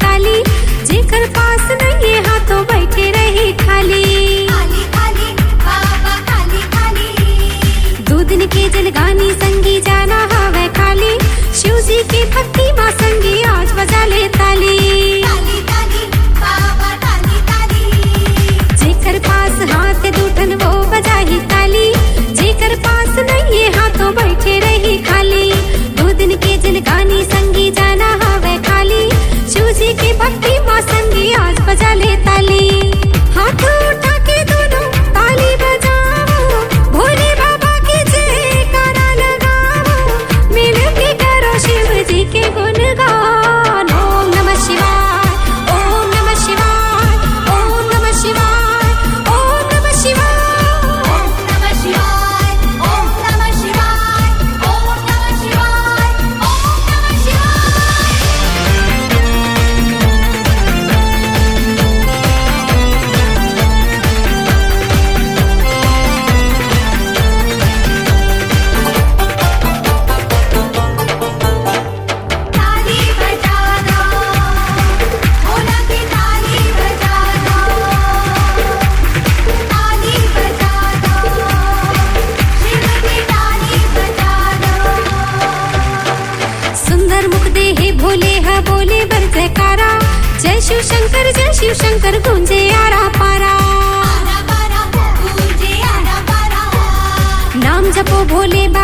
ताली। जेकर पास नहीं है हाथों बैठे रहे खाली। खाली खाली बाबा खाली खाली। दो दिन के जलगानी संगी जाना हवे खाली। शिव जी की भक्ति माँ संगी आज बजा ले ताली। ताली ताली बाबा ताली ताली। जेकर पास हाथ दूठन वो बजा ही ताली। जेकर पास नहीं है हाथों बैठे रही खाली। दो दिन के जलगानी संगी जाना हवे खाली। शिव जी की भक्ति माँ संगी आज बजा ले ताली। हाथ उठा के दोनों ताली बजाओ। भोले बाबा की जयकारा लगाओ। मिल के करो शिव जी के गुणगान। ओम नमः शिवाय ओम नमः शिवाय ओम नमः शिवाय ओम नमः शिवाय। ओम नमः शिवाय ओम नमः शिवाय ओम नमः शिवाय ओम नमः शिवाय। ताली बजाना भोला की ताली बजाना। ताली बजाना शिव की ताली बजाना। सुंदर मुख देहे भोले है बोले बर जयकारा। जय शिव शंकर गूंजे आरा पारा। आरा पारा गूंजे आरा पारा। नाम जपो भोले बाबा